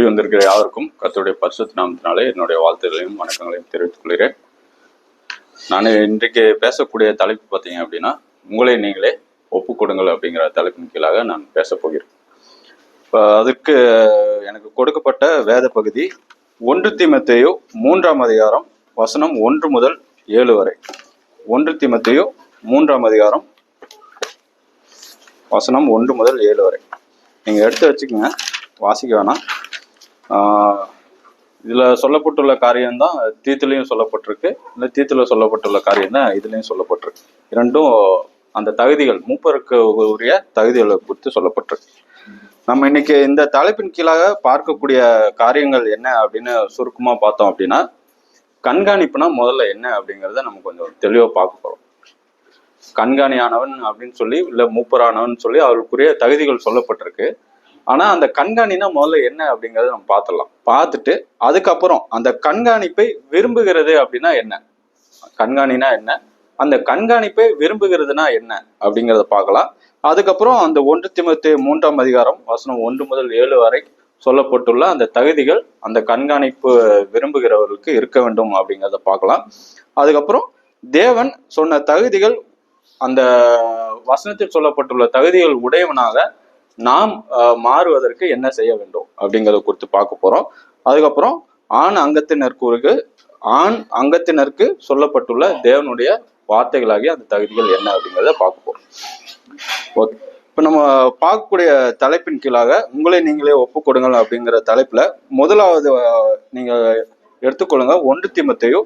கூடி வந்திருக்கிற யாருக்கும் கர்த்தருடைய பரிசுத்த நாமத்தினாலே என்னுடைய வாழ்த்துக்களையும் வணக்கங்களையும் தெரிவித்துக் கொள்கிறேன். நான் இன்றைக்கு பேசக்கூடிய தலைப்பு பார்த்தீங்க அப்படின்னா, உங்களை நீங்களே ஒப்புக் கொடுங்கள் அப்படிங்கிற தலைப்பின் கீழாக நான் பேச போகிறேன். இப்போ அதுக்கு எனக்கு கொடுக்கப்பட்ட வேத பகுதி 1 தீமோத்தேயு 3ஆம் அதிகாரம் வசனம் 1 முதல் 7 வரை. 1 தீமோத்தேயு 3ஆம் அதிகாரம் வசனம் 1 முதல் 7 வரை. நீங்கள் எடுத்து வச்சுக்கோங்க, வாசிக்க வேணாம். இதில் சொல்லப்பட்டுள்ள காரியம்தான் தீத்துலையும் சொல்லப்பட்டிருக்கு, இந்த தீத்துல சொல்லப்பட்டுள்ள காரியம் தான் இதுலேயும் சொல்லப்பட்டிருக்கு. இரண்டும் அந்த தகுதிகள், மூப்பருக்கு உரிய தகுதிகளை குறித்து சொல்லப்பட்டிருக்கு. நம்ம இன்னைக்கு இந்த தலைப்பின் கீழாக பார்க்கக்கூடிய காரியங்கள் என்ன அப்படின்னு சுருக்கமாக பார்த்தோம் அப்படின்னா, கண்காணிப்புனா முதல்ல என்ன அப்படிங்கிறத நம்ம கொஞ்சம் தெளிவாக பார்க்க போகிறோம். கண்காணியானவன் அப்படின்னு சொல்லி, இல்லை மூப்பரானவன் சொல்லி அவருக்குரிய தகுதிகள் சொல்லப்பட்டிருக்கு. ஆனா அந்த கண்காணினா முதல்ல என்ன அப்படிங்கறத நம்ம பார்த்துடலாம். பார்த்துட்டு அதுக்கப்புறம் அந்த கண்காணிப்பை விரும்புகிறது அப்படின்னா என்ன, கண்காணினா என்ன, அந்த கண்காணிப்பை விரும்புகிறதுனா என்ன அப்படிங்கிறத பார்க்கலாம். அதுக்கப்புறம் அந்த 1 தீமோத்தேயு 3ஆம் அதிகாரம் வசனம் 1 முதல் 7 வரை சொல்லப்பட்டுள்ள அந்த தகுதிகள் அந்த கண்காணிப்பு விரும்புகிறவர்களுக்கு இருக்க வேண்டும் அப்படிங்கிறத பார்க்கலாம். அதுக்கப்புறம் தேவன் சொன்ன தகுதிகள், அந்த வசனத்தில் சொல்லப்பட்டுள்ள தகுதிகள் உடையவனாக நாம் மாறுவதற்கு என்ன செய்ய வேண்டும் அப்படிங்கிறத குறித்து பார்க்க போறோம். அதுக்கப்புறம் ஆண் அங்கத்தினருக்கு சொல்லப்பட்டுள்ள தேவனுடைய வார்த்தைகளாகிய அந்த தகுதிகள் என்ன அப்படிங்கிறத பார்க்க போறோம். ஓகே, இப்போ நம்ம பார்க்கக்கூடிய தலைப்பின் கீழாக உங்களை நீங்களே ஒப்புக் கொடுங்கள் அப்படிங்கிற தலைப்புல முதலாவது நீங்க எடுத்துக்கொள்ளுங்க. 1 தீமோத்தேயு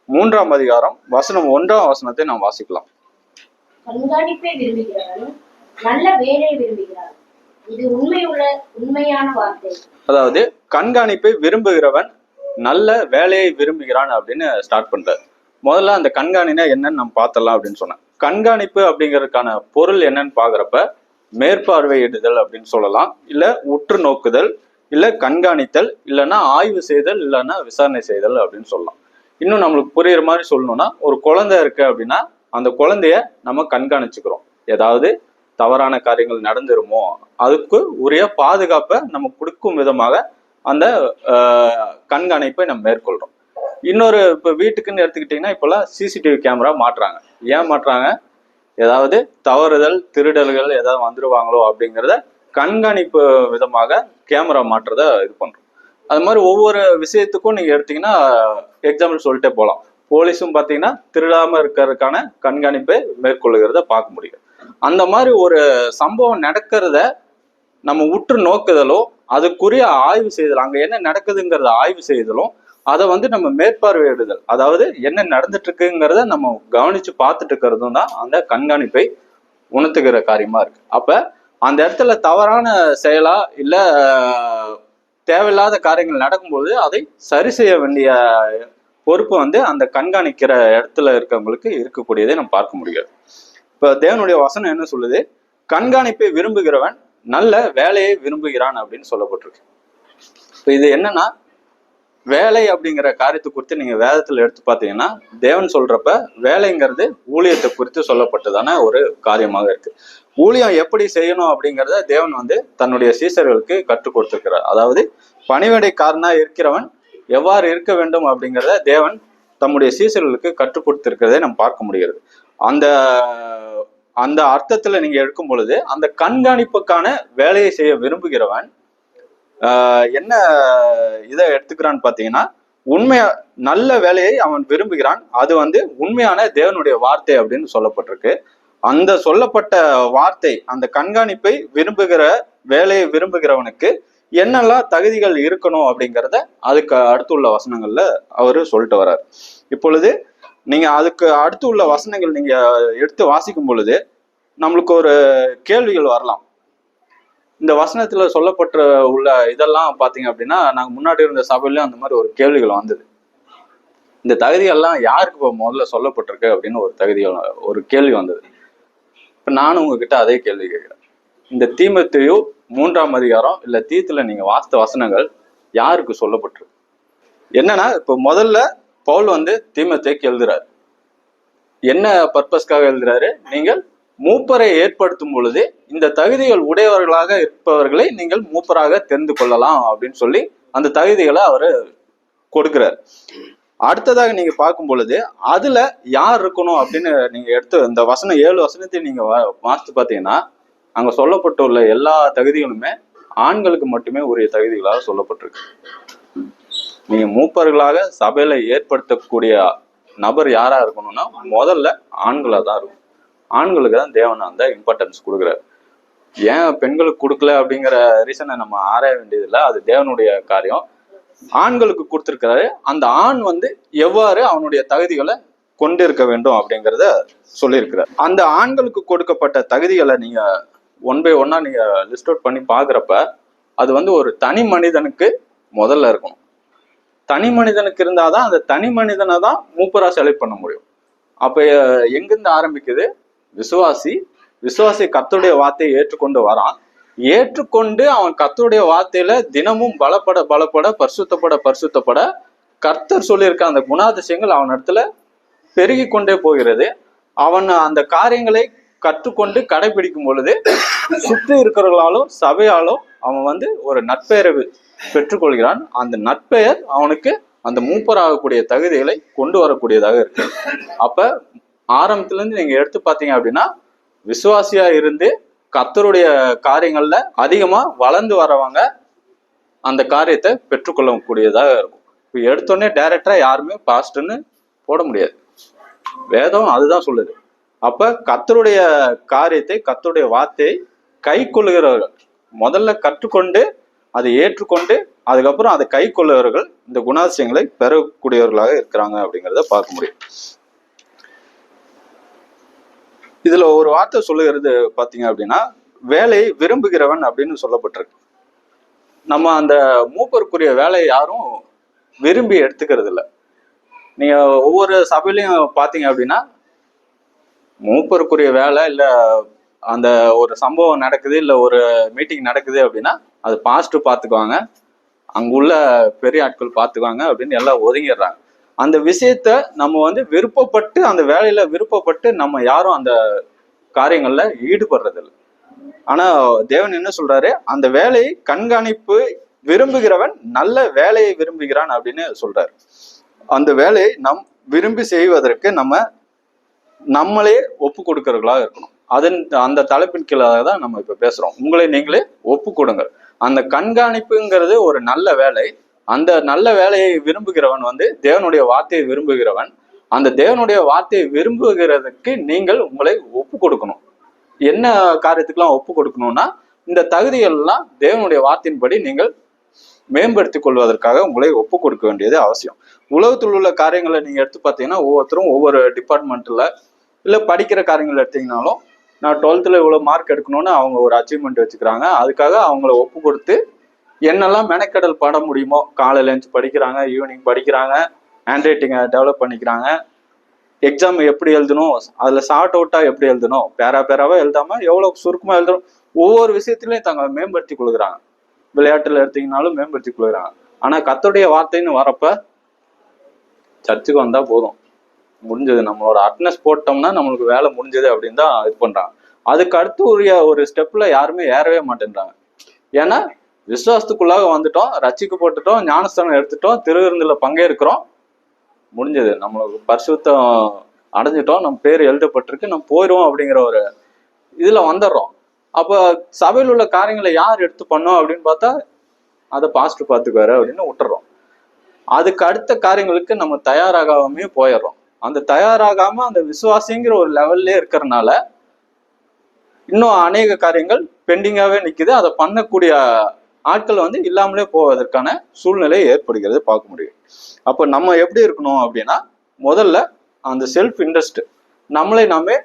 3ஆம் அதிகாரம் வசனம் 1ஆம் வசனத்தை நாம் வாசிக்கலாம். கண்காணிப்பை விரும்புகிறான், நல்ல வேலை விரும்புகிறான், இது உண்மையான வார்த்தை. அதாவது கண்காணிப்பை விரும்புகிறவன் நல்ல வேலையை விரும்புகிறான் அப்படின்னு ஸ்டார்ட் பண்றாரு. முதல்ல அந்த கண்காணினா என்னன்னு நம்ம பார்த்தலாம் அப்படின்னு சொன்னேன். கண்காணிப்பு அப்படிங்கிறதுக்கான பொருள் என்னன்னு பாக்குறப்ப மேற்பார்வையிடுதல் அப்படின்னு சொல்லலாம், இல்ல உற்று நோக்குதல், இல்ல கண்காணித்தல், இல்லைன்னா ஆய்வு செய்தல், இல்லைன்னா விசாரணை செய்தல் அப்படின்னு சொல்லலாம். இன்னும் நம்மளுக்கு புரியுற மாதிரி சொல்லணும்னா, ஒரு குழந்தை இருக்கு அப்படின்னா அந்த குழந்தைய நம்ம கண்காணிச்சுக்கிறோம். ஏதாவது தவறான காரியங்கள் நடந்துருமோ அதுக்கு உரிய பாதுகாப்பை நம்ம கொடுக்கும் விதமாக அந்த கண்காணிப்பை நம்ம மேற்கொள்றோம். இன்னொரு இப்போ வீட்டுக்குன்னு எடுத்துக்கிட்டிங்கன்னா, இப்போல்லாம் சிசிடிவி கேமரா மாட்டுறாங்க. ஏன் மாட்டுறாங்க? ஏதாவது தவறுதல், திருடல்கள் ஏதாவது வந்துருவாங்களோ அப்படிங்கிறத கண்காணிப்பு விதமாக கேமரா மாட்டுறத இது பண்றோம். அது மாதிரி ஒவ்வொரு விஷயத்துக்கும் நீங்க எடுத்தீங்கன்னா எக்ஸாம்பிள் சொல்லிட்டே போகலாம். போலீஸும் பார்த்தீங்கன்னா திருடாம இருக்கிறதுக்கான கண்காணிப்பை மேற்கொள்ளுகிறத பார்க்க முடியும். அந்த மாதிரி ஒரு சம்பவம் நடக்கிறத நம்ம உற்று நோக்குதலோ, அதுக்குரிய ஆய்வு செய்தல், அங்க என்ன நடக்குதுங்கிறத ஆய்வு செய்தலும், அதை நம்ம மேற்பார்வையிடுதல், அதாவது என்ன நடந்துட்டு இருக்குங்கிறத நம்ம கவனிச்சு பார்த்துட்டு இருக்கிறதும் தான் அந்த கண்காணிப்பை உணர்த்துகிற காரியமா இருக்கு. அப்ப அந்த இடத்துல தவறான செயலா இல்ல தேவையில்லாத காரியங்கள் நடக்கும்போது அதை சரி செய்ய வேண்டிய பொறுப்பு அந்த கண்காணிக்கிற இடத்துல இருக்கவங்களுக்கு இருக்கக்கூடியதை நம்ம பார்க்க முடியாது. இப்ப தேவனுடைய வசனம் என்ன சொல்லுது? கண்காணிப்பை விரும்புகிறவன் நல்ல வேலையை விரும்புகிறான் அப்படின்னு சொல்லப்பட்டிருக்கு. இப்ப இது என்னன்னா, வேலை அப்படிங்கிற காரியத்தை குறித்து நீங்க வேதத்துல எடுத்து பார்த்தீங்கன்னா, தேவன் சொல்றப்ப வேலைங்கிறது ஊழியத்தை குறித்து சொல்லப்பட்டதான ஒரு காரியமாக இருக்கு. ஊழியம் எப்படி செய்யணும் அப்படிங்கிறத தேவன் தன்னுடைய சீசர்களுக்கு கற்றுக் கொடுத்திருக்கிறார். அதாவது பணிவிடைக்காரனா இருக்கிறவன் எவ்வாறு இருக்க வேண்டும் அப்படிங்கிறத தேவன் தம்முடைய சீசர்களுக்கு கற்றுக் கொடுத்திருக்கிறதை நம்ம பார்க்க முடிகிறது. அந்த அந்த அர்த்தத்துல நீங்க எடுக்கும் பொழுது அந்த கண்காணிப்புக்கான வேலையை செய்ய விரும்புகிறவன் என்ன இதை எடுத்துக்கிறான்னு பாத்தீங்கன்னா, உண்மையா நல்ல வேலையை அவன் விரும்புகிறான். அது உண்மையான தேவனுடைய வார்த்தை அப்படின்னு சொல்லப்பட்டிருக்கு. அந்த சொல்லப்பட்ட வார்த்தை, அந்த கண்காணிப்பை விரும்புகிற வேலையை விரும்புகிறவனுக்கு என்னெல்லாம் தகுதிகள் இருக்கணும் அப்படிங்கிறத அதுக்கு அடுத்துள்ள வசனங்கள்ல அவரு சொல்லிட்டு வர்றாரு. இப்பொழுது நீங்க அதுக்கு அடுத்து உள்ள வசனங்கள் நீங்க எடுத்து வாசிக்கும் பொழுது நம்மளுக்கு ஒரு கேள்விகள் வரலாம். இந்த வசனத்துல சொல்லப்பட்ட உள்ள இதெல்லாம் பாத்தீங்க அப்படின்னா, நாங்க முன்னாடி இருந்த சபையிலும் அந்த மாதிரி ஒரு கேள்விகள் வந்தது. இந்த தகுதிகள்லாம் யாருக்கு இப்போ முதல்ல சொல்லப்பட்டிருக்கு அப்படின்னு ஒரு கேள்வி வந்தது. இப்ப நானும் உங்ககிட்ட அதே கேள்வி கேட்கிறேன். இந்த தீமோத்தேயு 3ஆம் அதிகாரம் இல்ல தீத்துல நீங்க வாசித்த வசனங்கள் யாருக்கு சொல்லப்பட்டிருக்கு? என்னன்னா, இப்ப முதல்ல பவுல் தீமோத்தேயுக்கு எழுதுறாரு. என்ன பர்பஸ்க்காக எழுதுறாரு? நீங்கள் மூப்பரை ஏற்படுத்தும் பொழுது இந்த தகுதிகள் உடையவர்களாக இருப்பவர்களை நீங்கள் மூப்பராக தெரிந்து கொள்ளலாம் அப்படின்னு சொல்லி அந்த தகுதிகளை அவரு கொடுக்கிறார். அடுத்ததாக நீங்க பார்க்கும் பொழுது அதுல யார் இருக்கணும் அப்படின்னு நீங்க எடுத்து இந்த வசனம் 7 வசனத்தையும் நீங்க வாசித்து பார்த்தீங்கன்னா அங்க சொல்லப்பட்டுள்ள எல்லா தகுதிகளுமே ஆண்களுக்கு மட்டுமே உரிய தகுதிகளாக சொல்லப்பட்டிருக்கு. நீங்க மூப்பர்களாக சபையில ஏற்படுத்தக்கூடிய நபர் யாரா இருக்கணும்னா முதல்ல ஆண்களா தான் இருக்கும். ஆண்களுக்கு தான் தேவன் அந்த இம்பார்ட்டன்ஸ் கொடுக்குறாரு. ஏன் பெண்களுக்கு கொடுக்கல அப்படிங்கிற ரீசனை நம்ம ஆராய வேண்டியதில்லை, அது தேவனுடைய காரியம். ஆண்களுக்கு கொடுத்திருக்கிறாரு. அந்த ஆண் எவ்வாறு அவனுடைய தகுதிகளை கொண்டிருக்க வேண்டும் அப்படிங்கிறத சொல்லியிருக்கிறார். அந்த ஆண்களுக்கு கொடுக்கப்பட்ட தகுதிகளை நீங்க 1 by 1 நீங்க லிஸ்ட் அவுட் பண்ணி பாக்குறப்ப அது ஒரு தனி மனிதனுக்கு முதல்ல இருக்கணும். தனி மனிதனுக்கு இருந்தாதான் அந்த தனி மனிதனை தான் மூப்பரா செலக்ட் பண்ண முடியும். அப்ப எங்கிருந்து ஆரம்பிக்குது? விசுவாசி கர்த்தருடைய வார்த்தையை ஏற்றுக்கொண்டு வரான். ஏற்றுக்கொண்டு அவன் கர்த்தருடைய வார்த்தையில தினமும் பலப்பட பரிசுத்தப்பட கர்த்தர் சொல்லியிருக்க அந்த குணாதிசயங்கள் அவன் இடத்துல பெருகி கொண்டே போகிறது. அவன் அந்த காரியங்களை கற்றுக்கொண்டு கடைபிடிக்கும் பொழுது சுற்றி இருக்கிறவர்களாலும் சபையாலும் அவன் ஒரு நட்பெயரை பெற்றுக்கொள்கிறான். அந்த நட்பெயர் அவனுக்கு அந்த மூப்பராகக்கூடிய தகுதிகளை கொண்டு வரக்கூடியதாக இருக்கு. அப்ப ஆரம்பத்துல இருந்து நீங்க எடுத்து பார்த்தீங்க அப்படின்னா விசுவாசியா இருந்து கர்த்தருடைய காரியங்கள்ல அதிகமா வளர்ந்து வரவங்க அந்த காரியத்தை பெற்றுக்கொள்ளக்கூடியதாக இருக்கும். இப்போ எடுத்தோடனே டைரக்டரா யாருமே பாஸ்ட்ன்னு போட முடியாது. வேதம் அதுதான் சொல்லுது. அப்ப கர்த்தருடைய காரியத்தை கர்த்தருடைய வார்த்தையை கை கொள்ளுகிறவர்கள் முதல்ல கற்றுக்கொண்டு அதை ஏற்றுக்கொண்டு அதுக்கப்புறம் அதை கை கொள்ளுகிறவர்கள் இந்த குணாதிசயங்களை பெறக்கூடியவர்களாக இருக்கிறாங்க அப்படிங்கிறத பார்க்க முடியும். இதுல ஒரு வார்த்தை சொல்லுகிறது பாத்தீங்க அப்படின்னா வேலையை விரும்புகிறவன் அப்படின்னு சொல்லப்பட்டிருக்கு. நம்ம அந்த மூப்பருக்குரிய வேலையை யாரும் விரும்பி எடுத்துக்கிறது இல்லை. நீங்க ஒவ்வொரு சபையிலையும் பாத்தீங்க அப்படின்னா மூப்பருக்குரிய வேலை இல்லை, அந்த ஒரு சம்பவம் நடக்குது இல்லை ஒரு மீட்டிங் நடக்குது அப்படின்னா அது பாஸ்ட் பார்த்துக்குவாங்க, அங்குள்ள பெரிய ஆட்கள் பார்த்துக்குவாங்க அப்படின்னு எல்லாம் ஒதுங்கிடுறாங்க. அந்த விஷயத்த நம்ம விருப்பப்பட்டு அந்த வேலையில விருப்பப்பட்டு நம்ம யாரும் அந்த காரியங்கள்ல ஈடுபடுறது இல்லை. ஆனா தேவன் என்ன சொல்றாரு? அந்த வேலையை கண்காணிப்பு விரும்புகிறவன் நல்ல வேலையை விரும்புகிறான் அப்படின்னு சொல்றாரு. அந்த வேலையை நம் விரும்பி செய்வதற்கு நம்மளே ஒப்பு கொடுக்கறவர்களாக இருக்கணும். அந்த தலைப்பின் கீழாக தான் நம்ம இப்ப பேசுறோம். உங்களை நீங்களே ஒப்பு கொடுங்க. அந்த கண்காணிப்புங்கிறது ஒரு நல்ல வேலை. அந்த நல்ல வேலையை விரும்புகிறவன் தேவனுடைய வார்த்தையை விரும்புகிறவன். அந்த தேவனுடைய வார்த்தையை விரும்புகிறதுக்கு நீங்கள் உங்களை ஒப்பு கொடுக்கணும். என்ன காரியத்துக்கெல்லாம் ஒப்பு கொடுக்கணும்னா இந்த தகுதிகள் எல்லாம் தேவனுடைய வார்த்தையின்படி நீங்கள் மேம்படுத்திக் கொள்வதற்காக உங்களை ஒப்பு கொடுக்க வேண்டியது அவசியம். உலகத்தில் உள்ள காரியங்களை நீங்க எடுத்து பார்த்தீங்கன்னா ஒவ்வொருத்தரும் ஒவ்வொரு டிபார்ட்மெண்ட்ல இல்லை படிக்கிற காரியங்கள் எடுத்தீங்கன்னாலும் நான் 12th இவ்வளோ மார்க் எடுக்கணும்னு அவங்க ஒரு அச்சீவ்மெண்ட் வச்சுக்கிறாங்க. அதுக்காக அவங்கள ஒப்பு கொடுத்து என்னெல்லாம் மெனக்கடல் பட முடியுமோ காலையில எழுந்து படிக்கிறாங்க, ஈவினிங் படிக்கிறாங்க, ஹேண்ட் ரைட்டிங்கை டெவலப் பண்ணிக்கிறாங்க, எக்ஸாம் எப்படி எழுதணும், அதுல ஷார்ட் அவுட்டா எப்படி எழுதணும், பேராவா எழுதாம எவ்வளவு சுருக்கமா எழுதணும், ஒவ்வொரு விஷயத்திலையும் தங்க மேம்படுத்தி கொள்கிறாங்க. விளையாட்டுல எடுத்தீங்கன்னாலும் மேம்படுத்தி கொள்கிறாங்க. ஆனா கர்த்தருடைய வார்த்தைன்னு வரப்ப சர்ச்சுக்கு வந்தா போதும், முடிஞ்சது, நம்மளோட அட்டனஸ் போட்டோம்னா நம்மளுக்கு வேலை முடிஞ்சது அப்படின்னு தான் இது பண்றாங்க. அதுக்கு அடுத்து ஒரு ஸ்டெப்ல யாருமே ஏறவே மாட்டேன்றாங்க. ஏன்னா விசுவாசத்துக்குள்ளாக வந்துட்டோம், ரட்சிக்கப்பட்டுட்டோம், ஞானஸ்தானம் எடுத்துட்டோம், திருவிருந்துல பங்கேற்கிறோம், முடிஞ்சது, நம்மளுக்கு பரிசுத்தம் அடைஞ்சிட்டோம், நம்ம பேர் எழுதப்பட்டிருக்கு, நம்ம போயிடுவோம் அப்படிங்கிற ஒரு இதுல வந்துடுறோம். அப்ப சபையில் உள்ள காரியங்களை யார் எடுத்து பண்ணோம் அப்படின்னு பார்த்தா அதை பாஸ்டர் பார்த்துக்குவாரு அப்படின்னு விட்டுறோம். அதுக்கு அடுத்த காரியங்களுக்கு நம்ம தயாராகாமே போயிடுறோம். அந்த தயாராகாம அந்த விசுவாசிங்கிற ஒரு லெவல்லே இருக்கிறதுனால இன்னும் அநேக காரியங்கள் பெண்டிங்காவே நிக்குது. அதை பண்ணக்கூடிய ஆட்கள் இல்லாமலே போவதற்கான சூழ்நிலை ஏற்படுகிறது பார்க்க முடியும். அப்போ நம்ம எப்படி இருக்கணும் அப்படின்னா முதல்ல அந்த செல்ஃப் இன்ட்ரெஸ்ட், நம்மளை நாமே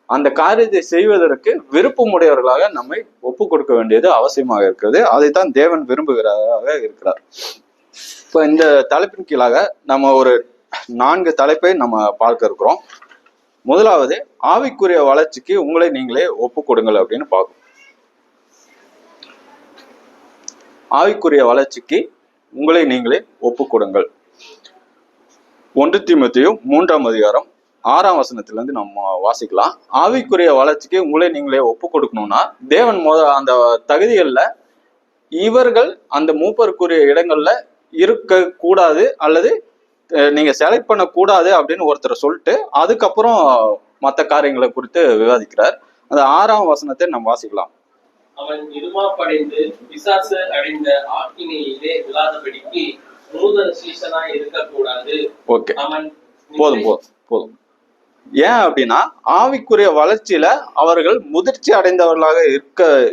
அந்த காரியத்தை செய்வதற்கு விருப்பமுடையவர்களாக நம்மை ஒப்பு கொடுக்க வேண்டியது அவசியமாக இருக்கிறது. அதைத்தான் தேவன் விரும்புகிறதாக இருக்கிறார். இப்போ இந்த தலைப்பின் கீழாக நம்ம ஒரு 4 தலைப்பை நம்ம பார்க்க இருக்கிறோம். முதலாவது ஆவிக்குரிய வளர்ச்சிக்கு உங்களை நீங்களே ஒப்பு கொடுங்கள் அப்படின்னு பார்க்கணும். ஆவிக்குரிய வளர்ச்சிக்கு உங்களை நீங்களே ஒப்பு கொடுங்கள். 1 தீமோத்தேயு 3ஆம் அதிகாரம் 6ஆம் வசனத்திலிருந்து நம்ம வாசிக்கலாம். ஆவிக்குரிய வளர்ச்சிக்கு உங்களை நீங்களே ஒப்பு கொடுக்கணும்னா தேவன் அந்த தகுதிகளில் இவர்கள் அந்த மூப்பருக்குரிய இடங்கள்ல இருக்க கூடாது அல்லது நீங்க செலக்ட் பண்ண கூடாது அப்படின்னு ஒருத்தர் சொல்லிட்டு அதுக்கப்புறம் மற்ற காரியங்களை குறித்து விவாதிக்கிறார். அந்த 6ஆம் வசனத்தை நம்ம வாசிக்கலாம். அவன் இருமாப்படைந்து பிசாசு அடைந்த ஆக்கினையிலே விழாதபடிக்கு நூதன சீசனாய் இருக்கக்கூடாது. ஓகே, போதும் போதும் போதும். ஏன் அப்படின்னா ஆவிக்குரிய வளர்ச்சியில அவர்கள் முதிர்ச்சி அடைந்தவர்களாக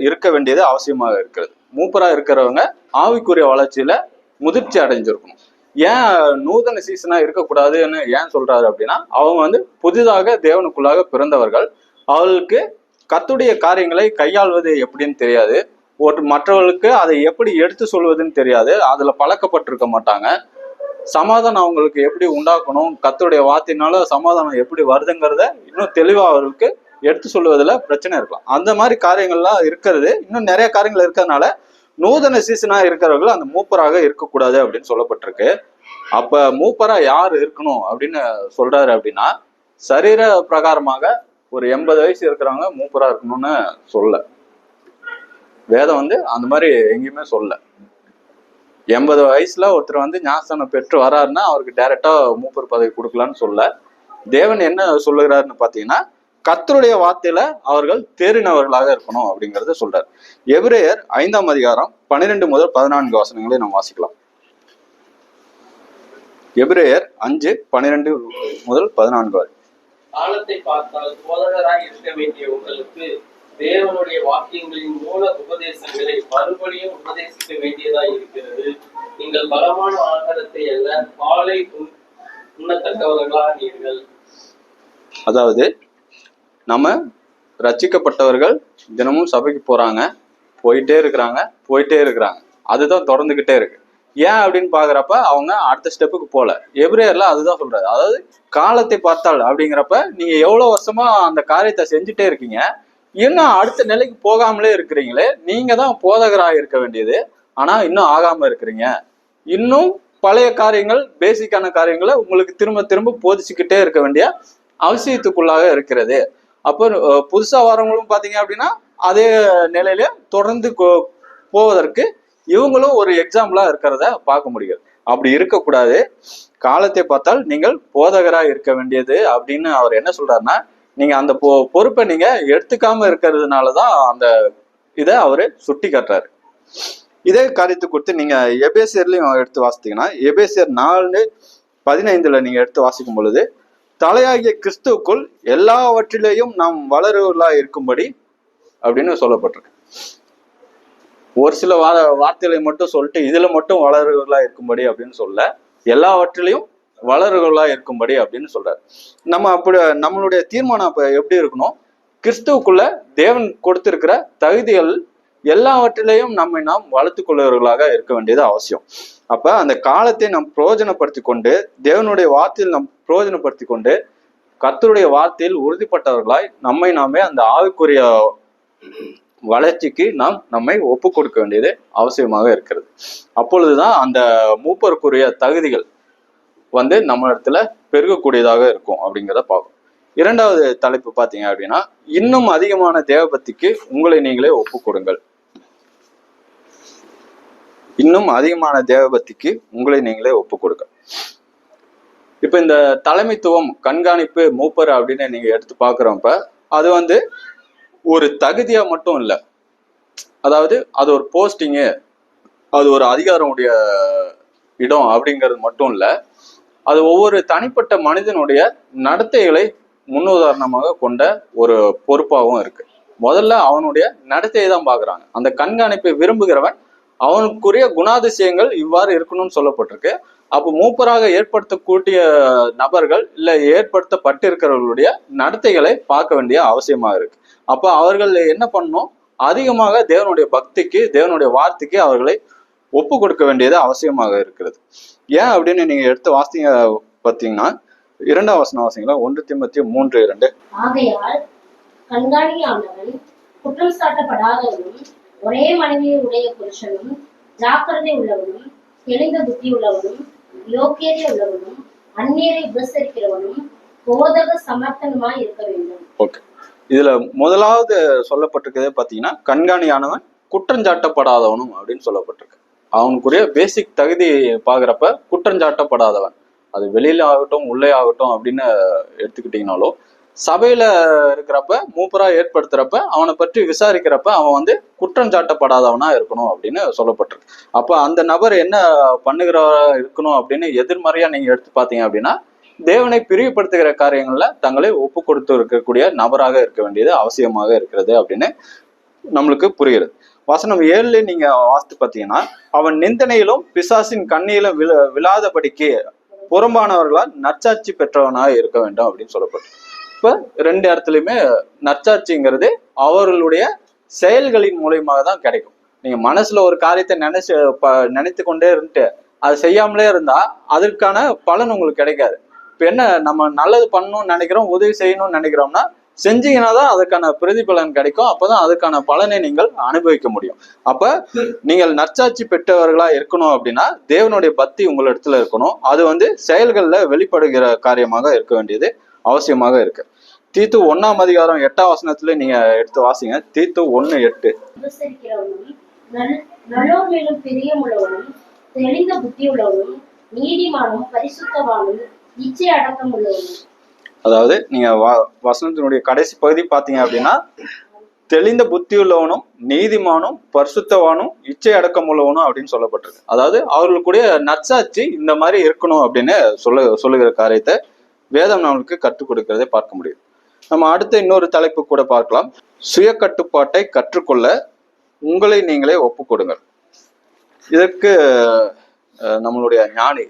இருக்க வேண்டியது அவசியமாக இருக்கிறது. மூப்பரா இருக்கிறவங்க ஆவிக்குரிய வளர்ச்சியில முதிர்ச்சி அடைஞ்சிருக்கணும். ஏன் நூதன சீசனா இருக்கக்கூடாதுன்னு ஏன் சொல்றாரு அப்படின்னா அவங்க புதிதாக தேவனுக்குள்ளாக பிறந்தவர்கள். அவர்களுக்கு கர்த்தருடைய காரியங்களை கையாள்வது எப்படின்னு தெரியாது. மற்றவர்களுக்கு அதை எப்படி எடுத்து சொல்வதுன்னு தெரியாது. அதுல பழக்கப்பட்டிருக்க மாட்டாங்க. சமாதானம் அவங்களுக்கு எப்படி உண்டாக்கணும், கர்த்தருடைய வார்த்தையினால சமாதானம் எப்படி வருதுங்கிறத இன்னும் தெளிவா அவர்களுக்கு எடுத்து சொல்லுவதுல பிரச்சனை இருக்கலாம். அந்த மாதிரி காரியங்கள்லாம் இருக்கிறது. இன்னும் நிறைய காரியங்கள் இருக்கிறதுனால நூதன சீசனா இருக்கிறவர்கள் அந்த மூப்பராக இருக்கக்கூடாது அப்படின்னு சொல்லப்பட்டிருக்கு. அப்ப மூப்பரா யார் இருக்கணும் அப்படின்னு சொல்றாரு அப்படின்னா சரீர பிரகாரமாக ஒரு 80 வயசு இருக்கிறவங்க மூப்பரா இருக்கணும்னு சொல்ல வேதம் அந்த மாதிரி எங்கேயுமே சொல்ல. 80 வயசுல ஒருத்தர் ஞானஸ்தானம் பெற்று வராருன்னா அவருக்கு டைரக்டா மூப்பர் பதவி கொடுக்கலான்னு சொல்ல. தேவன் என்ன சொல்லுகிறாருன்னு பாத்தீங்கன்னா கர்த்தருடைய வார்த்தையில அவர்கள் தேறினவர்களாக இருக்கணும் அப்படிங்கறத சொல்றாரு. எபிரேயர் 5ஆம் அதிகாரம் 12 முதல் 14 வசனங்களை நாம் வாசிக்கலாம். எபிரேயர் 5:12 முதல் 14 வரை. காலத்தை பார்த்தால் போதகராய் இருக்க வேண்டிய உங்களுக்கு தேவனுடைய வாக்கியங்களின் மூல உபதேசங்களை மறுபடியும் உபதேசிக்க வேண்டியதாய் இருக்கிறது. நீங்கள் பலமான ஆகாரத்தை அல்ல பாலை உண்ணத்தக்கவர்களானீர்கள். அதாவது நம்ம ரட்சிக்கப்பட்டவர்கள் தினமும் சபைக்கு போயிட்டே இருக்கிறாங்க. அதுதான் தொடர்ந்துகிட்டே இருக்கு. ஏன் அப்படின்னு பாக்குறப்ப அவங்க அடுத்த ஸ்டெப்புக்கு போல. எபிரேயர்ல அதுதான் சொல்றாரு. அதாவது காலத்தை பார்த்தால் அப்படிங்கிறப்ப நீங்க எவ்வளவு வருஷமா அந்த காரியத்தை செஞ்சுட்டே இருக்கீங்க, இன்னும் அடுத்த நிலைக்கு போகாமலே இருக்கிறீங்களே. நீங்க தான் போதகராக இருக்க வேண்டியது, ஆனா இன்னும் ஆகாம இருக்கிறீங்க. இன்னும் பழைய காரியங்கள், பேசிக்கான காரியங்களை உங்களுக்கு திரும்ப திரும்ப போதிச்சுக்கிட்டே இருக்க வேண்டிய அவசியத்துக்குள்ளாக இருக்கிறது. அப்போ புதுசா வரவங்களும் பாத்தீங்க அப்படின்னா அதே நிலையில தொடர்ந்து போவதற்கு இவங்களும் ஒரு எக்ஸாம்பிளா இருக்கிறத பார்க்க முடியாது. அப்படி இருக்கக்கூடாது. காலத்தை பார்த்தால் நீங்கள் போதகரா இருக்க வேண்டியது அப்படின்னு அவர் என்ன சொல்றாருன்னா நீங்க அந்த பொறுப்பை நீங்க எடுத்துக்காம இருக்கிறதுனாலதான் அந்த இதை அவரு சுட்டி காட்டுறாரு. இதே காரியத்தை குறித்து நீங்க எபேசியர்லயும் எடுத்து வாசித்தீங்கன்னா எபேசியர் 4:15 நீங்க எடுத்து வாசிக்கும் பொழுது தலையாகிய கிறிஸ்துவுக்குள் எல்லாவற்றிலேயும் நாம் வளருவர்களா இருக்கும்படி அப்படின்னு சொல்லப்பட்டிருக்கு. ஒரு சில வார்த்தைகளை மட்டும் சொல்லிட்டு இதுல மட்டும் வளருவர்களா இருக்கும்படி அப்படின்னு சொல்ல, எல்லாவற்றிலையும் வளருவர்களா இருக்கும்படி அப்படின்னு சொல்றாரு. நம்ம அப்படி நம்மளுடைய தீர்மானம் அப்ப எப்படி இருக்கணும்? கிறிஸ்துவுக்குள்ள தேவன் கொடுத்திருக்கிற தகுதிகள் எல்லாவற்றிலையும் நாம் வளர்த்து கொள்ளுவர்களாக இருக்க வேண்டியது அவசியம். அப்ப அந்த காலத்தை நாம் பிரயோஜனப்படுத்தி கொண்டு தேவனுடைய வார்த்தையில் நாம் பிரயோஜனப்படுத்தி கொண்டு கர்த்தருடைய வார்த்தையில் உறுதிப்பட்டவர்களாய் நாமே அந்த ஆவிக்குரிய வளர்ச்சிக்கு நம்மை ஒப்பு கொடுக்க வேண்டியது அவசியமாக இருக்கிறது. அப்பொழுதுதான் அந்த மூப்பருக்குரிய தகுதிகள் நம்ம இடத்துல பெருகக்கூடியதாக இருக்கும் அப்படிங்கிறத பார்க்கும். 2வது தலைப்பு பார்த்தீங்க அப்படின்னா இன்னும் அதிகமான தேவபக்திக்கு உங்களை நீங்களே ஒப்பு கொடுங்கள். இன்னும் அதிகமான தேவபக்திக்கு உங்களை நீங்களே ஒப்பு கொடுங்க. இப்ப இந்த தலைமைத்துவம், கண்காணிப்பு, மூப்பர் அப்படின்னு நீங்க எடுத்து பாக்குறப்ப அது ஒரு தகுதியா மட்டும் இல்லை. அதாவது அது ஒரு போஸ்டிங்கு, அது ஒரு அதிகாரமுடைய இடம் அப்படிங்கிறது மட்டும் இல்லை. அது ஒவ்வொரு தனிப்பட்ட மனிதனுடைய நடத்தைகளை முன்னுதாரணமாக கொண்ட ஒரு பொறுப்பாகவும் இருக்கு. முதல்ல அவனுடைய நடத்தையை தான் பாக்குறாங்க. அந்த கண்காணிப்பை விரும்புகிறவன் அவனுக்குரிய குணாதிசயங்கள் இவ்வாறு இருக்கணும்னு சொல்லப்பட்டிருக்கு. அப்போ மூப்பராக ஏற்படுத்தக்கூடிய நபர்கள் இல்ல ஏற்படுத்தப்பட்டிருக்கிறவர்களுடைய நடத்தைகளை பார்க்க வேண்டிய அவசியமாக இருக்கு. அப்ப அவர்கள் என்ன பண்ணணும்? அதிகமாக தேவனுடைய பக்திக்கு, தேவனுடைய வார்த்தைக்கு அவர்களை ஒப்பு கொடுக்க வேண்டியது அவசியமாக இருக்கிறது. ஏன் அப்படின்னு நீங்க எடுத்து வாசிங்க பார்த்தீங்கன்னா 2ஆம் வசனம் வாசிங்களா. 1 தீமோத்தேயு 3:2. ஆகையால் கண்காணியானவன் குற்றம் சாட்டப்படாதவனும் ஒரே மனைவியை உடைய புருஷனும் ஜாக்கிரதை உள்ளவனும் தெளிந்த புத்தி உள்ளவனும் யோக்கியதை உள்ளவனும் அந்நியரை உபசரிக்கிறவனும் போதக சமர்த்தனமாய் இருக்க வேண்டும். ஓகே, இதுல முதலாவது சொல்லப்பட்டிருக்கிறதே பாத்தீங்கன்னா கண்காணியானவன் குற்றஞ்சாட்டப்படாதவனும் அப்படின்னு சொல்லப்பட்டிருக்கு. அவனுக்குரிய பேசிக் தகுதி பாக்குறப்ப குற்றஞ்சாட்டப்படாதவன், அது வெளியில ஆகட்டும் உள்ளே ஆகட்டும் அப்படின்னு எடுத்துக்கிட்டீங்கனாலும், சபையில இருக்கிறப்ப மூப்பரா ஏற்படுத்துறப்ப அவனை பற்றி விசாரிக்கிறப்ப அவன் வந்து குற்றம் சாட்டப்படாதவனா இருக்கணும் அப்படின்னு சொல்லப்பட்டிருக்கு. அப்ப அந்த நபர் என்ன பண்ணுகிறவரா இருக்கணும் அப்படின்னு எதிர்மறையா நீங்க எடுத்து பார்த்தீங்க அப்படின்னா, தேவனை பிரிவுபடுத்துகிற காரியங்கள்ல தங்களை ஒப்பு கொடுத்து இருக்கக்கூடிய நபராக இருக்க வேண்டியது அவசியமாக இருக்கிறது அப்படின்னு நம்மளுக்கு புரிகிறது. வசனம் 7 நீங்க வாசித்து பார்த்தீங்கன்னா, அவன் நிந்தனையிலும் பிசாசின் கண்ணியிலும் விழாதபடிக்கு புறம்பானவர்களால் நற்சாட்சி பெற்றவனாக இருக்க வேண்டும் அப்படின்னு சொல்லப்பட்டு. இப்ப 2 இடத்துலயுமே நற்சாட்சிங்கிறது அவர்களுடைய செயல்களின் மூலியமாக தான் கிடைக்கும். நீங்க மனசுல ஒரு காரியத்தை நினைத்து கொண்டே இருந்துட்டு அது செய்யாமலே இருந்தா அதற்கான பலன் உங்களுக்கு கிடைக்காது. இப்ப என்ன, நம்ம நல்லது பண்ணணும்னு நினைக்கிறோம், உதவி செய்யணும்னு நினைக்கிறோம்னா செஞ்சீங்கன்னா தான் அதுக்கான பிரதிபலன் கிடைக்கும். அப்பதான் அதுக்கான பலனை நீங்கள் அனுபவிக்க முடியும். அப்ப நீங்கள் நற்சாட்சி பெற்றவர்களா இருக்கணும் அப்படின்னா தேவனுடைய பக்தி உங்களிடத்துல இருக்கணும். அது வந்து செயல்கள்ல வெளிப்படுகிற காரியமாக இருக்க வேண்டியது அவசியமாக இருக்கு. தீத்து 1ஆம் அதிகாரம் 8ஆம் வசனத்துல நீங்க எடுத்து வாசிங்க. தீத்து 1:8. நல்லோர் மேலும் பிரியமுள்ளவனும் தெளிந்த புத்தி உள்ளவனும் நீதிமானும் பரிசுத்தவானும் இச்சை அடக்கம் உள்ளவனும். அதாவது நீங்க வசனத்தினுடைய கடைசி பகுதி பாத்தீங்க அப்படின்னா, தெளிந்த புத்தி உள்ளவனும் நீதிமானும் பரிசுத்தவானும் இச்சை அடக்கம் உள்ளவனும் அப்படின்னு சொல்லப்பட்டிருக்கு. அதாவது அவர்களுக்குடைய நற்சாட்சி இந்த மாதிரி இருக்கணும் அப்படின்னு சொல்லுகிற காரியத்தை வேதம் நம்மளுக்கு கற்றுக் கொடுக்கிறதை பார்க்க முடியும். நம்ம அடுத்த இன்னொரு தலைப்பு கூட பார்க்கலாம். சுய கட்டுப்பாட்டை கற்றுக்கொள்ள உங்களை நீங்களே ஒப்பு கொடுங்கள். இதற்கு நம்மளுடைய ஞானி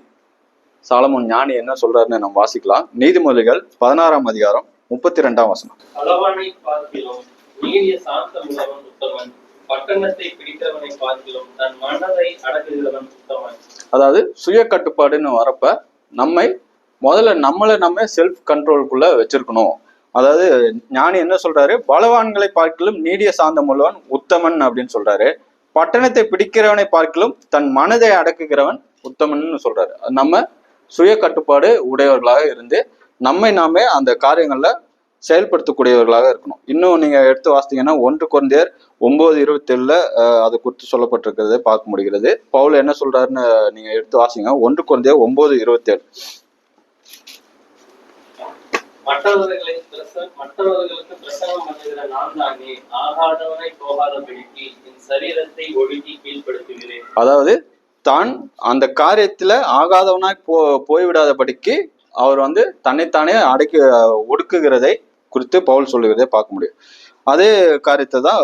சாலமோன் ஞானி என்ன சொல்றாருன்னு நம்ம வாசிக்கலாம். நீதிமொழிகள் 16ஆம் அதிகாரம் 32ஆம் வசனம். அளவானை பார்க்கிலும் நீடிய சாந்தமுள்ளவன் உத்தமன், பட்டணத்தை பிடித்தவனை பார்க்கிலும் தன் மனதை அடக்குகிறவன் உத்தமன். அதாவது சுய கட்டுப்பாடுன்னு வரப்ப முதல்ல நம்மளை செல்ஃப் கண்ட்ரோலுக்குள்ள வச்சிருக்கணும். அதாவது ஞானி என்ன சொல்றாரு, பலவான்களை பார்க்கிலும் நீடிய சாந்தம் உள்ளவன் உத்தமன் அப்படின்னு சொல்றாரு. பட்டணத்தை பிடிக்கிறவனை பார்க்கிலும் தன் மனதை அடக்குகிறவன் உத்தமன் சொல்றாரு. நம்ம சுய கட்டுப்பாடு உடையவர்களாக இருந்து நாமே அந்த காரியங்கள்ல செயல்படுத்தக்கூடியவர்களாக இருக்கணும். இன்னும் நீங்க எடுத்து வாசித்தீங்கன்னா 1 கொரிந்தியர் 9:27 அது குறித்து சொல்லப்பட்டிருக்கிறத பார்க்க முடிகிறது. பவுல் என்ன சொல்றாருன்னு நீங்க எடுத்து வாசிங்க. 1 கொரிந்தியர் 9:27. மற்றவர்களுக்கு பிரசங்கம் பண்ணுகிற நான் தானே ஆகாதவனை போகாதபடிக்கு என் சரீரத்தை ஒடுக்கி கீழ்ப்படுத்துகிறேன். அதாவது தான் அந்த காரியத்துல ஆகாதவனாய் போய்விடாதபடிக்கு அவர் வந்து தன்னைத்தானே ஒடுக்குகிறதை குறித்து பவுல் சொல்லுகிறதை பார்க்க முடியும். அதே காரியத்தை தான்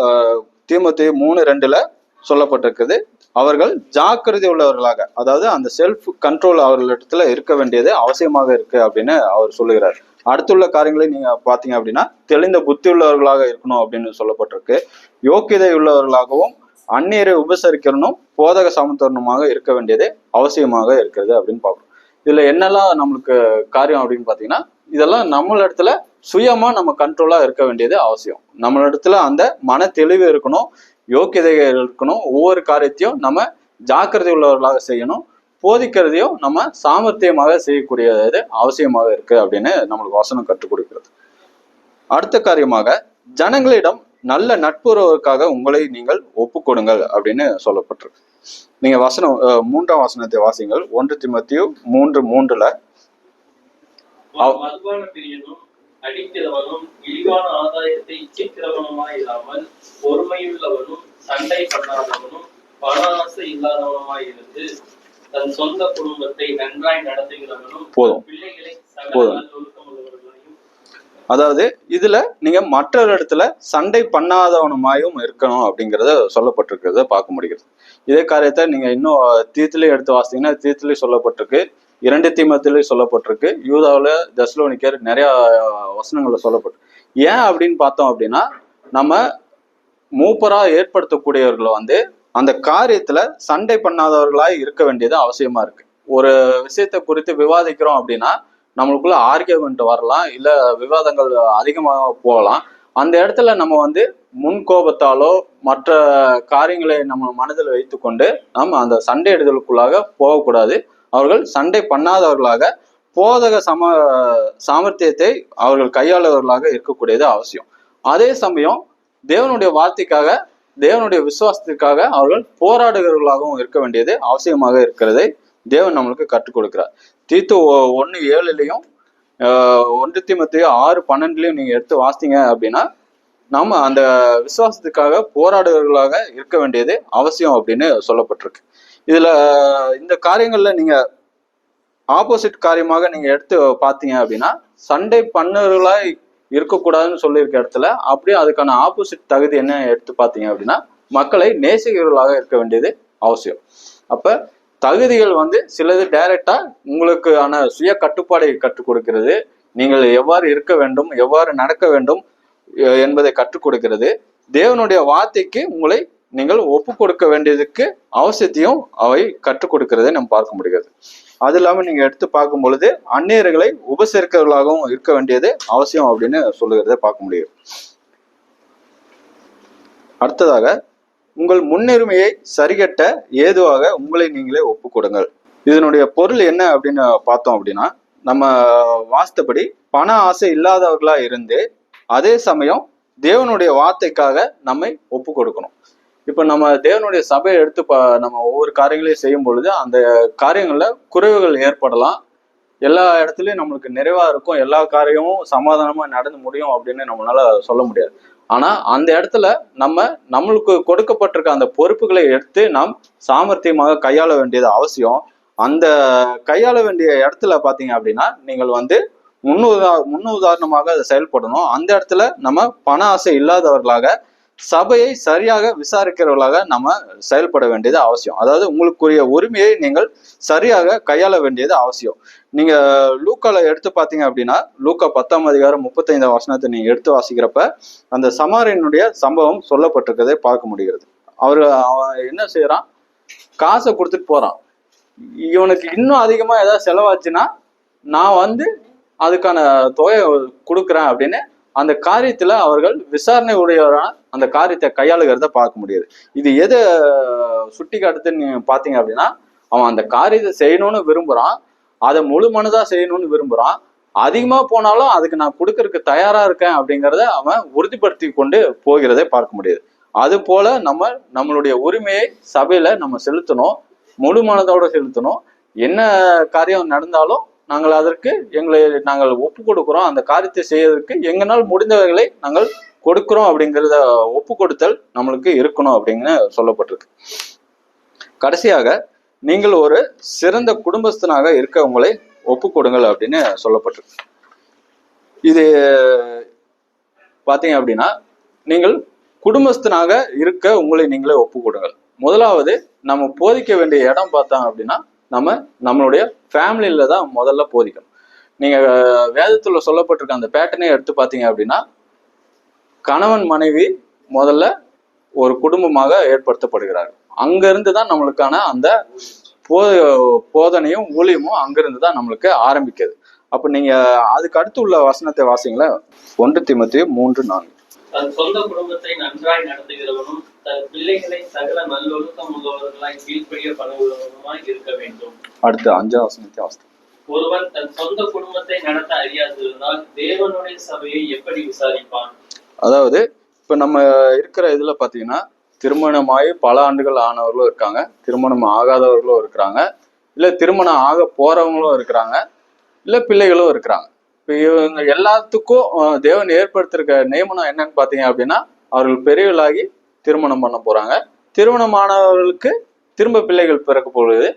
தீமோத்தேயு 3:2 சொல்லப்பட்டிருக்குது. அவர்கள் ஜாக்கிரதை உள்ளவர்களாக, அதாவது அந்த செல்ஃப் கண்ட்ரோல் அவர்களிடத்துல இருக்க வேண்டியது அவசியமாக இருக்கு அப்படின்னு அவர் சொல்லுகிறார். அடுத்துள்ள காரியங்களை நீங்க பாத்தீங்க அப்படின்னா, தெளிந்த புத்தி உள்ளவர்களாக இருக்கணும் அப்படின்னு சொல்லப்பட்டிருக்கு. யோக்கியதை உள்ளவர்களாகவும் அந்நியரை உபசரிக்கணும் போதக சமத்துவமாக இருக்க வேண்டியது அவசியமாக இருக்கிறது அப்படின்னு பார்க்கணும். இதுல என்னெல்லாம் நம்மளுக்கு காரியம் அப்படின்னு பாத்தீங்கன்னா, இதெல்லாம் நம்மளிடத்துல சுயமா நம்ம கண்ட்ரோலா இருக்க வேண்டியது அவசியம். நம்மளிடத்துல அந்த மன தெளிவு இருக்கணும், யோக்கியதைகள் இருக்கணும். ஒவ்வொரு காரியத்தையும் நம்ம ஜாக்கிரதை உள்ளவர்களாக செய்யணும். போதிக்கிறதையும் நம்ம சாமர்த்தியமாக செய்யக்கூடியது அவசியமாக இருக்கு அப்படின்னு நம்மளுக்கு வசனம் கற்றுக் கொடுக்கிறது. அடுத்த காரியமாக ஜனங்களிடம் நல்ல நட்புறவுக்காக உங்களை நீங்கள் ஒப்பு கொடுங்கள் அப்படின்னு சொல்லப்பட்டிருக்கு. நீங்க வசனம் 3ஆம் வசனத்தை வாசிங்கள். 1 தீமோத்தேயு 3:3. அடிக்கிறவனும் இழிவான ஆதாயத்தை இச்சிக்கிறவனுமாய் இல்லாமல் பொறுமையுள்ளவனும் சண்டை பண்ணாதவனும் பண ஆசை இல்லாதவனுமாய் இருந்து தன் சொந்த குடும்பத்தை நன்றாய் நடத்துகிறவனும் பிள்ளைகளை சகல அதாவது இதுல நீங்க மற்றொரு இடத்துல சண்டை பண்ணாதவனுமாயும் இருக்கணும் அப்படிங்கறத சொல்லப்பட்டிருக்கிறத பார்க்க முடிகிறது. இதே காரியத்தை நீங்க இன்னும் தீத்துலயும் எடுத்து வாசித்தீங்கன்னா தீத்துலயும் சொல்லப்பட்டிருக்கு, 2 தீமோத்தேயுலயும் சொல்லப்பட்டிருக்கு, யூதாவுல தெசலோனிக்கர் நிறைய வசனங்கள்ல சொல்லப்பட்டிருக்கு. ஏன் அப்படின்னு பார்த்தோம் அப்படின்னா, நம்ம மூப்பரா ஏற்படுத்தக்கூடியவர்களை வந்து அந்த காரியத்துல சண்டை பண்ணாதவர்களாய் இருக்க வேண்டியது அவசியமா இருக்கு. ஒரு விஷயத்தை குறித்து விவாதிக்கிறோம் அப்படின்னா நம்மளுக்குள்ள ஆர்கியூமெண்ட் வரலாம், இல்ல விவாதங்கள் அதிகமாக போகலாம். அந்த இடத்துல நம்ம வந்து முன் கோபத்தாலோ மற்ற காரியங்களை நம்ம மனதில் வைத்து கொண்டு நம்ம அந்த சண்டையிடுதலுக்குள்ளாக போகக்கூடாது. அவர்கள் சண்டை பண்ணாதவர்களாக போதக சாமர்த்தியத்தை அவர்கள் கையாளவர்களாக இருக்கக்கூடியது அவசியம். அதே சமயம் தேவனுடைய வார்த்தைக்காக தேவனுடைய விசுவாசத்திற்காக அவர்கள் போராடுகிறவர்களாகவும் இருக்க வேண்டியது அவசியமாக இருக்கிறதை தேவன் நம்மளுக்கு கற்றுக் கொடுக்கிறார். தீத்து 1:7 1 தீமோத்தேயு 6:12 நீங்க எடுத்து வாசித்தீங்க அப்படின்னா நாம அந்த விசுவாசத்துக்காக போராடுகிறவர்களாக இருக்க வேண்டியது அவசியம் அப்படின்னு சொல்லப்பட்டிருக்கு. இதுல இந்த காரியங்கள்ல நீங்க ஆப்போசிட் காரியமாக நீங்க எடுத்து பார்த்தீங்க அப்படின்னா சண்டை பண்ணுறவர்களா இருக்கக்கூடாதுன்னு சொல்லியிருக்க இடத்துல அப்படியே அதுக்கான ஆப்போசிட் தகுதி என்ன எடுத்து பார்த்தீங்க அப்படின்னா மக்களை நேசிக்கிறவர்களாக இருக்க வேண்டியது அவசியம். அப்ப தகுதிகள் சிலது டைரக்டா உங்களுக்கான சுய கட்டுப்பாடை கற்றுக் கொடுக்கிறது, நீங்கள் எவ்வாறு இருக்க வேண்டும், எவ்வாறு நடக்க வேண்டும் என்பதை கற்றுக் கொடுக்கிறது. தேவனுடைய வார்த்தைக்கு உங்களை நீங்கள் ஒப்பு கொடுக்க வேண்டியதுக்கு அவசியத்தையும் அவை கற்றுக் கொடுக்கிறதை நம்ம பார்க்க முடிகிறது. அது இல்லாம நீங்க எடுத்து பார்க்கும் பொழுது அந்நியர்களை உபசரிக்கிறவர்களாகவும் இருக்க வேண்டியது அவசியம் அப்படின்னு சொல்லுகிறத பார்க்க முடியும். அடுத்ததாக, உங்கள் முன்னுரிமையை சரிகட்ட ஏதுவாக உங்களை நீங்களே ஒப்பு கொடுங்கள். இதனுடைய பொருள் என்ன அப்படின்னு பார்த்தோம் அப்படின்னா, நம்ம வாஸ்தபடி பண ஆசை இல்லாதவர்களா இருந்து அதே சமயம் தேவனுடைய வார்த்தைக்காக நம்மை ஒப்பு கொடுக்கணும். இப்ப நம்ம தேவனுடைய சபையை எடுத்து நம்ம ஒவ்வொரு காரியங்களையும் செய்யும் பொழுது அந்த காரியங்கள்ல குறைவுகள் ஏற்படலாம். எல்லா இடத்துலயும் நம்மளுக்கு நிறைவா இருக்கும், எல்லா காரியமும் சமாதானமா நடந்து முடியும் அப்படின்னு நம்மளால சொல்ல முடியாது. ஆனா அந்த இடத்துல நம்மளுக்கு கொடுக்கப்பட்டிருக்க அந்த பொறுப்புகளை எடுத்து நாம் சாமர்த்தியமாக கையாள வேண்டியது அவசியம். அந்த கையாள வேண்டிய இடத்துல பாத்தீங்க அப்படின்னா நீங்கள் முன்னுதாரணமாக அதை செயல்படணும். அந்த இடத்துல நம்ம பண ஆசை இல்லாதவர்களாக சபையை சரியாக விசாரிக்கிறவர்களாக நம்ம செயல்பட வேண்டியது அவசியம். அதாவது உங்களுக்குரிய உரிமையை நீங்கள் சரியாக கையாள வேண்டியது அவசியம். நீங்க லூக்கால எடுத்து பார்த்தீங்க அப்படின்னா லூக்கா 10:35 நீங்க எடுத்து வாசிக்கிறப்ப அந்த சமாரியனுடைய சம்பவம் சொல்லப்பட்டிருக்கதை பார்க்க முடிகிறது. அவன் என்ன செய்யறான், காசை கொடுத்துட்டு போறான். இவனுக்கு இன்னும் அதிகமா ஏதாவது செலவாச்சுன்னா நான் அதுக்கான தொகையை கொடுக்குறேன் அப்படின்னு அந்த காரியத்துல அவர்கள் விசாரணை உடையவரான அந்த காரியத்தை கையாளுகிறத பார்க்க முடியாது. இது எதை சுட்டி காட்டுதுன்னு நீங்க பாத்தீங்க அப்படின்னா, அவன் அந்த காரியத்தை செய்யணும்னு விரும்புறான், அதை முழு மனதா செய்யணும்னு விரும்புறான். அதிகமா போனாலும் அதுக்கு நான் கொடுக்கறதுக்கு தயாரா இருக்கேன் அப்படிங்கிறத அவன் உறுதிப்படுத்தி கொண்டு போகிறதை பார்க்க முடியாது. அது போல நம்மளுடைய உரிமையை சபையில நம்ம செலுத்தணும், முழு மனதோட செலுத்தணும். என்ன காரியம் நடந்தாலும் அதற்கு நாங்கள் ஒப்பு கொடுக்கிறோம், அந்த காரியத்தை செய்வதற்கு எங்களால் முடிந்தவர்களை நாங்கள் கொடுக்கிறோம் அப்படிங்கிறத ஒப்பு கொடுத்தல் நம்மளுக்கு இருக்கணும் அப்படின்னு சொல்லப்பட்டிருக்கு. கடைசியாக, நீங்கள் ஒரு சிறந்த குடும்பஸ்தனாக இருக்க உங்களை ஒப்பு கொடுங்கள் அப்படின்னு சொல்லப்பட்டிருக்கு. இது பாத்தீங்க அப்படின்னா நீங்கள் குடும்பஸ்தனாக இருக்க உங்களை நீங்களே ஒப்பு கொடுங்கள். முதலாவது நம்ம போதிக்க வேண்டிய இடம் பார்த்தோம் அப்படின்னா நம்மளுடைய ஃபேமிலியில தான் முதல்ல போதிக்கணும். நீங்க வேதத்துல சொல்லப்பட்டிருக்க அந்த பேட்டர்னே எடுத்து பார்த்தீங்க அப்படின்னா கணவன் மனைவி முதல்ல ஒரு குடும்பமாக ஏற்படுத்தப்படுகிறார்கள். அங்கிருந்து தான் நம்மளுக்கான அந்த போதனையும் ஊழியமும் அங்கிருந்து தான் நம்மளுக்கு ஆரம்பிக்குது. அப்ப நீங்க அதுக்கு அடுத்து உள்ள வசனத்தை வாசிங்களா. 1 தீமோத்தேயு 3:4. தன் சொந்த குடும்பத்தை நன்றாய் நடத்துகிறவனும் தன் பிள்ளைகளை சகல நல்லொழுக்கம் உள்ளவர்களாய் கீழ்ப்படிய பண்ணுவதுமாய் இருக்க வேண்டும். அடுத்து 5 வசனத்தை வாசித்தோம். ஒருவன் தன் சொந்த குடும்பத்தை நடத்த அறியாதிருந்தால் தேவனுடைய சபையை எப்படி விசாரிப்பான்? அதாவது இப்ப நம்ம இருக்கிற இதுல பாத்தீங்கன்னா திருமணமாகி பல ஆண்டுகள் ஆனவர்களும் இருக்காங்க, திருமணம் ஆகாதவர்களும் இருக்கிறாங்க, இல்ல திருமணம் ஆக போறவங்களும் இருக்கிறாங்க, இல்ல பிள்ளைகளும் இருக்கிறாங்க. இப்ப இவங்க எல்லாத்துக்கும் தேவன் ஏற்படுத்திருக்க நியமனம் என்னன்னு பாத்தீங்க அப்படின்னா அவர்கள் பெரியவர்களாகி திருமணம் பண்ண போறாங்க. திருமணமானவர்களுக்கு திரும்ப பிள்ளைகள் பிறக்க பொழுது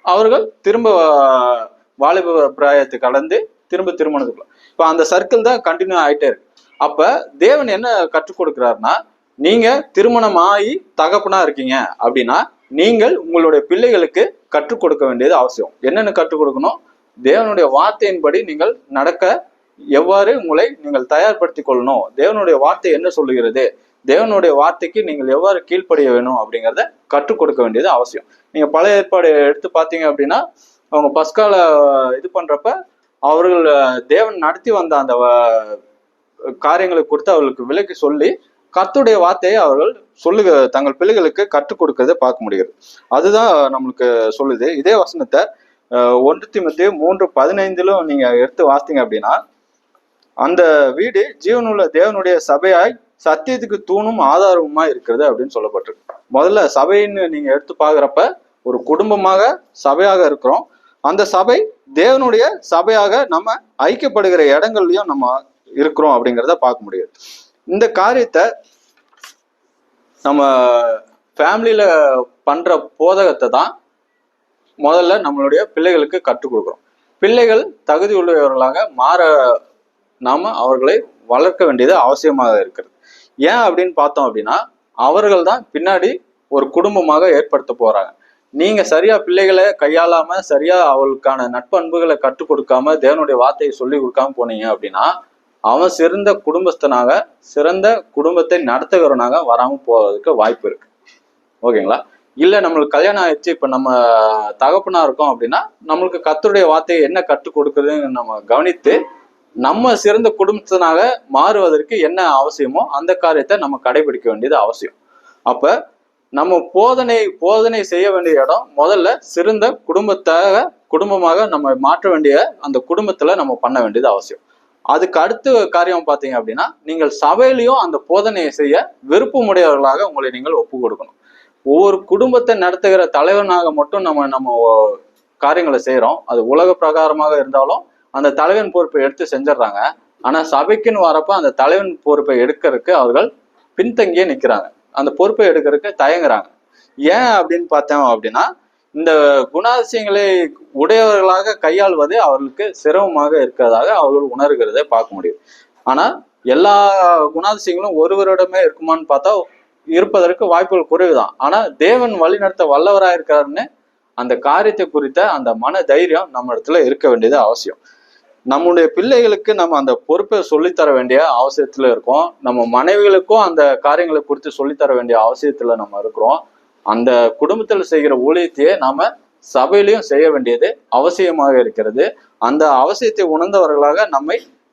அவர்கள் திரும்ப வாலிப பிராயத்தை கடந்து திரும்ப திருமணத்துக்குள்ள இப்ப அந்த சர்க்கிள் தான் கண்டினியூ ஆயிட்டே இருக்கு. அப்ப தேவன் என்ன கற்றுக் கொடுக்கிறாருன்னா, நீங்க திருமணம் ஆகி தகப்பனா இருக்கீங்க அப்படின்னா நீங்கள் உங்களுடைய பிள்ளைகளுக்கு கற்றுக் கொடுக்க வேண்டியது அவசியம். என்னென்ன கற்றுக் கொடுக்கணும், தேவனுடைய வார்த்தையின்படி நீங்கள் நடக்க எவ்வாறு உங்களை நீங்கள் தயார்படுத்திக் கொள்ளணும், தேவனுடைய வார்த்தை என்ன சொல்லுகிறது, தேவனுடைய வார்த்தைக்கு நீங்கள் எவ்வாறு கீழ்ப்படிய வேணும் அப்படிங்கிறத கற்றுக் கொடுக்க வேண்டியது அவசியம். நீங்க பழைய ஏற்பாடு எடுத்து பார்த்தீங்க அப்படின்னா அவங்க பஸ்கால இது பண்றப்ப அவர்கள் தேவன் நடத்தி வந்த அந்த காரியங்களை கொடுத்து அவர்களுக்கு விலக்கி சொல்லி கர்த்தருடைய வார்த்தையை அவர்கள் தங்கள் பிள்ளைகளுக்கு கற்றுக் கொடுக்கறதை பார்க்க முடிகிறது. அதுதான் நம்மளுக்கு சொல்லுது. இதே வசனத்தை 1 தீமோத்தேயு 3:15 நீங்க எடுத்து வாசித்தீங்க அப்படின்னா, அந்த வீடு ஜீவனுள்ள தேவனுடைய சபையாய் சத்தியத்துக்கு தூணும் ஆதாரமுமா இருக்கிறது அப்படின்னு சொல்லப்பட்டிருக்கு. முதல்ல சபைன்னு நீங்க எடுத்து பாக்குறப்ப ஒரு குடும்பமாக சபையாக இருக்கிறோம். அந்த சபை தேவனுடைய சபையாக நம்ம ஐக்கியப்படுகிற இடங்கள்லயும் நம்ம இருக்கிறோம் அப்படிங்கிறத பார்க்க முடியாது. இந்த காரியத்தை நம்ம ஃபேமிலியில பண்ற போதகத்தை தான் முதல்ல நம்மளுடைய பிள்ளைகளுக்கு கற்றுக் கொடுக்குறோம். பிள்ளைகள் தகுதி உள்ளவர்களாக மாற நாம அவர்களை வளர்க்க வேண்டியது அவசியமாக இருக்கிறது. ஏன் அப்படின்னு பார்த்தோம் அப்படின்னா, அவர்கள் தான் பின்னாடி ஒரு குடும்பமாக ஏற்படுத்த போறாங்க. நீங்க சரியா பிள்ளைகளை கையாளாம, சரியா அவளுக்கான நட்பண்புகளை கற்றுக் கொடுக்காம, தேவனுடைய வார்த்தையை சொல்லி கொடுக்காம போனீங்க அப்படின்னா, அவன் சிறந்த குடும்பஸ்தனாக, சிறந்த குடும்பத்தை நடத்துகிறவனாக வராம போவதற்கு வாய்ப்பு இருக்கு. ஓகேங்களா? இல்ல நம்மளுக்கு கல்யாணம் ஆயிடுச்சு, இப்ப நம்ம தகப்பனா இருக்கோம் அப்படின்னா, நம்மளுக்கு கர்த்தருடைய வார்த்தையை என்ன கற்றுக் கொடுக்குதுன்னு நம்ம கவனித்து நம்ம சிறந்த குடும்பத்தினாக மாறுவதற்கு என்ன அவசியமோ அந்த காரியத்தை நம்ம கடைபிடிக்க வேண்டியது அவசியம். அப்ப நம்ம போதனை செய்ய வேண்டிய இடம் முதல்ல சிறந்த குடும்பமாக நம்ம மாற்ற வேண்டிய அந்த குடும்பத்துல நம்ம பண்ண வேண்டியது அவசியம். அதுக்கு அடுத்த காரியம் பார்த்தீங்க அப்படின்னா, நீங்கள் சபையிலையும் அந்த போதனையை செய்ய விருப்பமுடையவர்களாக உங்களை நீங்கள் ஒப்பு கொடுக்கணும். ஒவ்வொரு குடும்பத்தை நடத்துகிற தலைவனாக மட்டும் நம்ம காரியங்களை செய்யறோம். அது உலக பிரகாரமாக இருந்தாலும் அந்த தலைவன் பொறுப்பை எடுத்து செஞ்சிடறாங்க. ஆனா சபைக்குன்னு வரப்ப அந்த தலைவன் பொறுப்பை எடுக்கிறதுக்கு அவர்கள் பின்தங்கியே நிக்கிறாங்க. அந்த பொறுப்பை எடுக்கிறதுக்கு தயங்குறாங்க. ஏன் அப்படின்னு பார்த்தோம் அப்படின்னா, இந்த குணாதிசயங்களை உடையவர்களாக கையாள்வது அவர்களுக்கு சிரமமாக இருக்கிறதாக அவர்கள் உணர்கிறதை பார்க்க முடியும். ஆனா எல்லா குணாதிசயங்களும் ஒருவரிடமே இருக்குமான்னு பார்த்தா இருப்பதற்கு வாய்ப்புகள் குறைவுதான். ஆனா தேவன் வழிநடத்த வல்லவராக இருக்கிறாருன்னு அந்த காரியத்தை குறித்த அந்த மன தைரியம் நம்ம இடத்துல இருக்க வேண்டியது அவசியம். நம்முடைய பிள்ளைகளுக்கு நம்ம அந்த பொறுப்பை சொல்லித்தர வேண்டிய அவசியத்துல இருக்கோம். நம்ம மனைவிகளுக்கும் அந்த காரியங்களை குறித்து சொல்லித்தர வேண்டிய அவசியத்துல நம்ம இருக்கிறோம். அந்த குடும்பத்துல செய்கிற ஊழியத்தையே நாம சபையிலையும் செய்ய வேண்டியது அவசியமாக இருக்கிறது. அந்த அவசியத்தை உணர்ந்தவர்களாக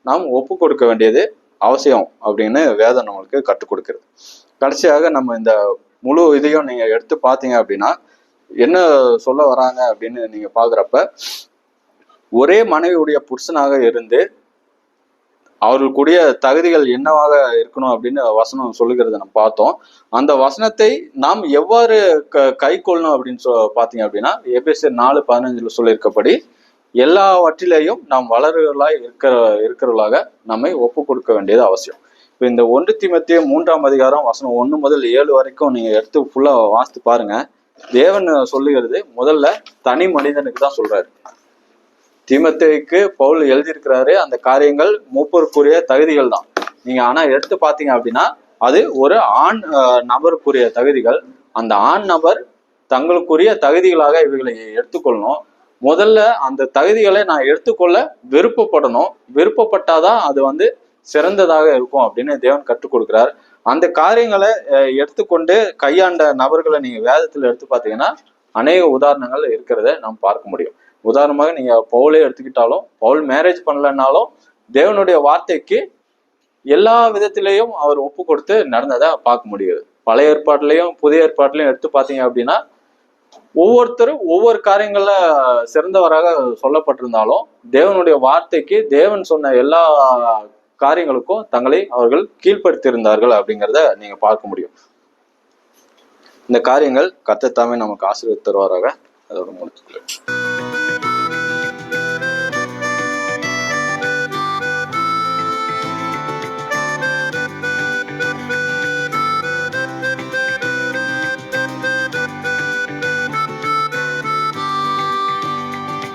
நாம் ஒப்பு கொடுக்க வேண்டியது அவசியம் அப்படின்னு வேதம் நம்மளுக்கு கற்றுக் கொடுக்கிறது. கடைசியாக நம்ம இந்த முழு இதையும் நீங்க எடுத்து பார்த்தீங்க அப்படின்னா என்ன சொல்ல வராங்க அப்படின்னு நீங்க பாக்குறப்ப, ஒரே மனைவியுடைய புருஷனாக இருந்து அவர்களுக்குரிய தகுதிகள் என்னவாக இருக்கணும் அப்படின்னு வசனம் சொல்லுகிறத நம்ம பார்த்தோம். அந்த வசனத்தை நாம் எவ்வாறு கை கொள்ளணும் அப்படின்னு பார்த்தீங்க அப்படின்னா, எபேசியர் 4:15 சொல்லியிருக்கப்படி எல்லாவற்றிலேயும் நாம் வளர்களாய் இருக்கிறவர்களாக நம்மை ஒப்பு கொடுக்க வேண்டியது அவசியம். இப்போ இந்த 1 தீமோத்தேயு 3ஆம் அதிகாரம் வசனம் 1 முதல் 7 வரைக்கும் நீங்க எடுத்து ஃபுல்லா வாசித்து பாருங்க. தேவன் சொல்லுகிறது முதல்ல தனி மனிதனுக்கு தான் சொல்றாரு. தீமோத்தேயுக்கு பவுல் எழுதியிருக்கிறாரு. அந்த காரியங்கள் மூப்பருக்குரிய தகுதிகள் தான். நீங்க ஆனா எடுத்து பார்த்தீங்க அப்படின்னா அது ஒரு ஆண் நபருக்குரிய தகுதிகள். அந்த ஆண் நபர் தங்களுக்குரிய தகுதிகளாக இவைகளை எடுத்துக்கொள்ளணும். முதல்ல அந்த தகுதிகளை நான் எடுத்துக்கொள்ள விருப்பப்படணும். விருப்பப்பட்டாதான் அது சிறந்ததாக இருக்கும் அப்படின்னு தேவன் கற்றுக் கொடுக்கிறார். அந்த காரியங்களை எடுத்துக்கொண்டு கையாண்ட நபர்களை நீங்க வேதத்துல எடுத்து பார்த்தீங்கன்னா அநேக உதாரணங்கள் இருக்கிறத நாம் பார்க்க முடியும். உதாரணமாக நீங்க பவுலே எடுத்துக்கிட்டாலும், பவுல் மேரேஜ் பண்ணலன்னாலும் தேவனுடைய வார்த்தைக்கு எல்லா விதத்திலையும் அவர் ஒப்பு கொடுத்து நடந்ததை பார்க்க முடியுது. பழைய ஏற்பாட்டிலையும் புதிய ஏற்பாட்டிலையும் எடுத்து பார்த்தீங்க அப்படின்னா ஒவ்வொருத்தரும் ஒவ்வொரு காரியங்கள்ல சிறந்தவராக சொல்லப்பட்டிருந்தாலும் தேவனுடைய வார்த்தைக்கு தேவன் சொன்ன எல்லா காரியங்களுக்கும் தங்களை அவர்கள் கீழ்ப்படுத்தியிருந்தார்கள் அப்படிங்கிறத நீங்க பார்க்க முடியும். இந்த காரியங்கள் கர்த்தர் தாமே நமக்கு ஆசீர்வதித்து தருவாராக. அதோட முடிச்சுக்கொள்ளும்.